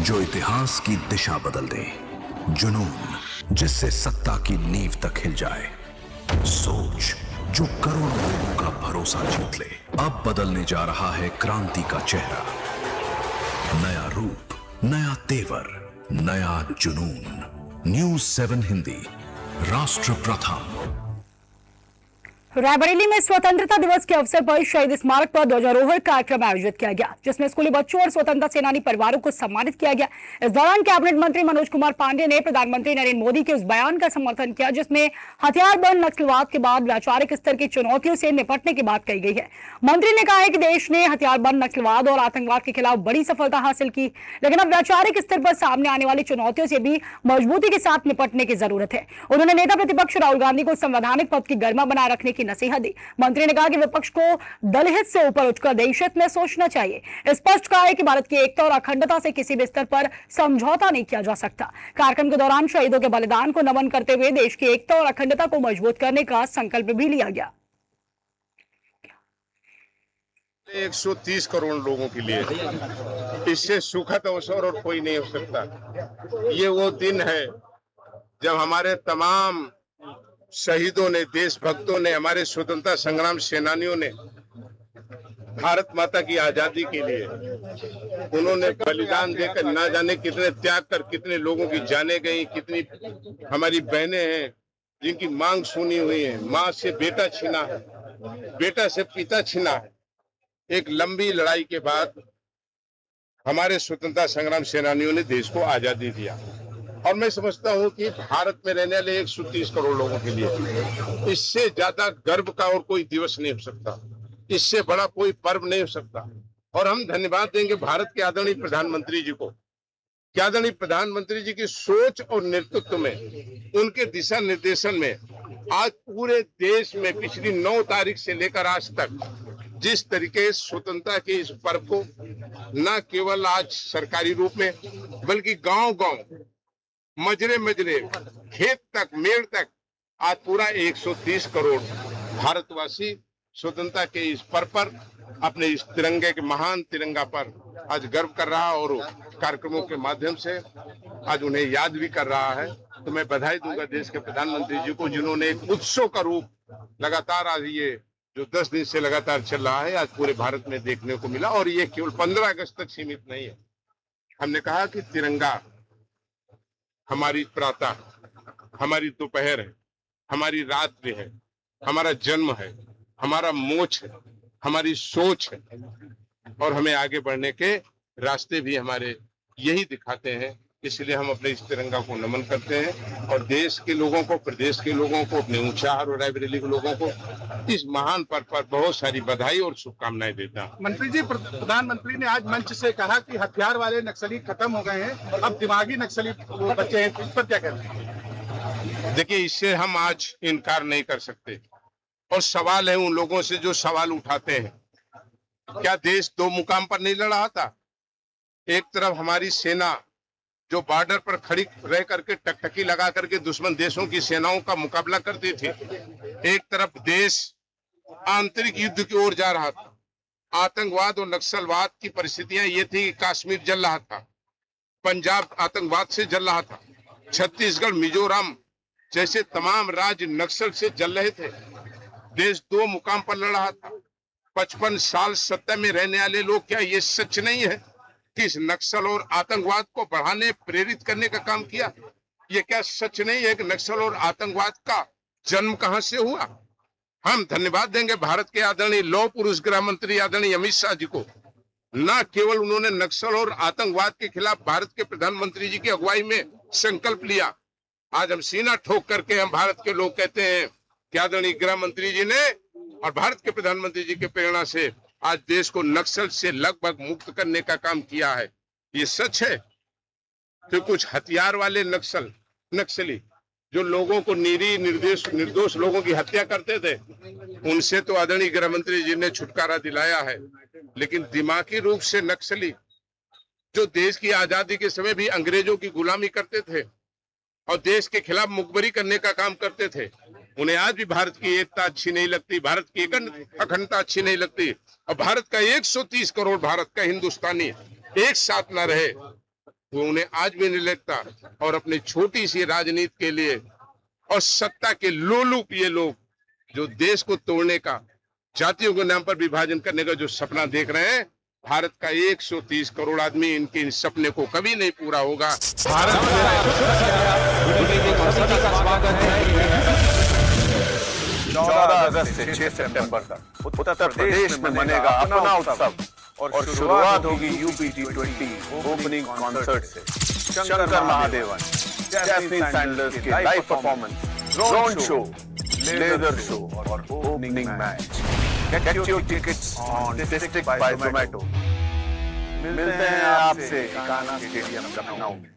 जो इतिहास की दिशा बदल दे, जुनून जिससे सत्ता की नींव तक हिल जाए, सोच जो करोड़ों लोगों का भरोसा जीत ले। अब बदलने जा रहा है क्रांति का चेहरा। नया रूप, नया तेवर, नया जुनून। न्यूज 7 हिंदी, राष्ट्र प्रथम। रायबरेली में स्वतंत्रता दिवस के अवसर पर शहीद स्मारक पर ध्वजारोहण कार्यक्रम आयोजित किया गया, जिसमें स्कूली बच्चों और स्वतंत्रता सेनानी परिवारों को सम्मानित किया गया। इस दौरान कैबिनेट मंत्री मनोज कुमार पांडेय ने प्रधानमंत्री नरेंद्र मोदी के उस बयान का समर्थन किया जिसमें हथियारबंद नक्सलवाद के बाद वैचारिक स्तर की चुनौतियों से निपटने की बात कही गई है। मंत्री ने कहा है कि देश ने हथियारबंद नक्सलवाद और आतंकवाद के खिलाफ बड़ी सफलता हासिल की, लेकिन अब वैचारिक स्तर पर सामने आने वाली चुनौतियों से भी मजबूती के साथ निपटने की जरूरत है। उन्होंने नेता प्रतिपक्ष राहुल गांधी को संवैधानिक पद की गरिमा बनाए रखने की नसीहत दी। मंत्री ने कहा कि विपक्ष को दलहित से ऊपर उठकर देशहित में सोचना चाहिए। स्पष्ट कहा है कि भारत की एकता और अखंडता से किसी भी स्तर पर समझौता नहीं किया जा सकता। कार्यक्रम के दौरान शहीदों के बलिदान को नमन करते हुए देश की एकता और अखंडता को मजबूत करने का संकल्प भी लिया गया। 130 करोड़ लोगों के लिए इससे सुखद अवसर और कोई नहीं हो सकता। ये वो दिन है जब हमारे तमाम शहीदों ने, देशभक्तों ने, हमारे स्वतंत्रता संग्राम सेनानियों ने भारत माता की आजादी के लिए उन्होंने बलिदान देकर ना जाने कितने त्याग कर कितने लोगों की जाने गई, कितनी हमारी बहनें हैं जिनकी मांग सुनी हुई है। माँ से बेटा छीना है, बेटा से पिता छीना है। एक लंबी लड़ाई के बाद हमारे स्वतंत्रता संग्राम सेनानियों ने देश को आजादी दिया और मैं समझता हूं कि भारत में रहने वाले 130 करोड़ लोगों के लिए इससे ज्यादा गर्व का और कोई दिवस नहीं हो सकता, इससे बड़ा कोई पर्व नहीं हो सकता। और हम धन्यवाद देंगे भारत के आदरणीय प्रधानमंत्री जी को, कि आदरणीय प्रधानमंत्री जी की सोच और नेतृत्व में, उनके दिशा निर्देशन में आज पूरे देश में पिछली 9 तारीख से लेकर आज तक जिस तरीके स्वतंत्रता के इस पर्व को न केवल आज सरकारी रूप में बल्कि गांव-गांव, मजरे खेत तक, मेड़ तक आज पूरा 130 करोड़ भारतवासी स्वतंत्रता के इस पर्व पर अपने इस तिरंगे के, महान तिरंगा पर आज गर्व कर रहा और कार्यक्रमों के माध्यम से आज उन्हें याद भी कर रहा है। तो मैं बधाई दूंगा देश के प्रधानमंत्री जी को, जिन्होंने एक उत्सव का रूप लगातार आज ये जो 10 दिन से लगातार चल रहा है आज पूरे भारत में देखने को मिला। और ये केवल 15 अगस्त तक सीमित नहीं है। हमने कहा कि तिरंगा हमारी प्रातः, हमारी दोपहर है, हमारी रात्रि है, हमारा जन्म है, हमारा मोक्ष है, हमारी सोच है और हमें आगे बढ़ने के रास्ते भी हमारे यही दिखाते हैं। इसलिए हम अपने इस तिरंगा को नमन करते हैं और देश के लोगों को, प्रदेश के लोगों को, अपने ऊंचाहार और रायबरेली के लोगों को इस महान पर्व पर बहुत सारी बधाई और शुभकामनाएं देता हूं। मंत्री जी, प्रधानमंत्री ने आज मंच से कहा कि हथियार वाले नक्सली खत्म हो गए हैं, अब दिमागी नक्सली बचे हैं, इस पर क्या कहते हैं? देखिए, इससे हम आज इनकार नहीं कर सकते और सवाल है उन लोगों से जो सवाल उठाते हैं, क्या देश 2 मुकाम पर नहीं लड़ा था? एक तरफ हमारी सेना जो बॉर्डर पर खड़ी रह करके टकटकी लगा करके दुश्मन देशों की सेनाओं का मुकाबला करती थी, एक तरफ देश आंतरिक युद्ध की ओर जा रहा था। आतंकवाद और नक्सलवाद की परिस्थितियां ये थी कि कश्मीर जल रहा था, पंजाब आतंकवाद से जल रहा था, छत्तीसगढ़, मिजोरम जैसे तमाम राज्य नक्सल से जल रहे थे। देश 2 मुकाम पर लड़ रहा था। 55 साल सत्ता में रहने वाले लोग, क्या ये सच नहीं है कि इस नक्सल और आतंकवाद को बढ़ाने, प्रेरित करने का काम किया? ये क्या सच नहीं है कि नक्सल और आतंकवाद का जन्म कहां से हुआ? हम धन्यवाद देंगे भारत के आदरणीय लौह पुरुष गृह मंत्री आदरणीय अमित शाह जी को। न केवल उन्होंने नक्सल और आतंकवाद के खिलाफ भारत के प्रधानमंत्री जी की अगुवाई में संकल्प लिया, आज हम सीना ठोक करके हम भारत के लोग कहते हैं कि आदरणीय गृह मंत्री जी ने और भारत के प्रधानमंत्री जी के प्रेरणा से आज देश को नक्सल से लगभग मुक्त करने का काम किया है। ये सच है कि कुछ हथियार वाले नक्सली जो लोगों को निर्दोष लोगों की हत्या करते थे, उनसे तो आदरणीय गृह मंत्री जी ने छुटकारा दिलाया है, लेकिन दिमागी रूप से नक्सली जो देश की आजादी के समय भी अंग्रेजों की गुलामी करते थे और देश के खिलाफ मुखबरी करने का काम करते थे, उन्हें आज भी भारत की एकता अच्छी नहीं लगती, भारत की अखंडता अच्छी नहीं लगती और भारत का 130 करोड़ भारत का हिंदुस्तानी एक साथ न रहे वो उन्हें आज भी नहीं लगता। और अपनी छोटी सी राजनीति के लिए और सत्ता के लोलुप ये लोग जो देश को तोड़ने का, जातियों के नाम पर विभाजन करने का जो सपना देख रहे हैं, भारत का 130 करोड़ आदमी इनके इन सपने को कभी नहीं पूरा होगा। भारत 14 अगस्त से 6 सितंबर तक उत्तर प्रदेश में मनेगा अपना उत्सव और शुरुआत होगी यूपी G20 ओपनिंग कॉन्सर्ट से। शंकर महादेवन, जैस्मिन सैंडलर्स के live performance, drone show, laser show और opening match. Get your tickets on district by Zomato. मिलते हैं आपसे कान्हा स्टेडियम लखनऊ में।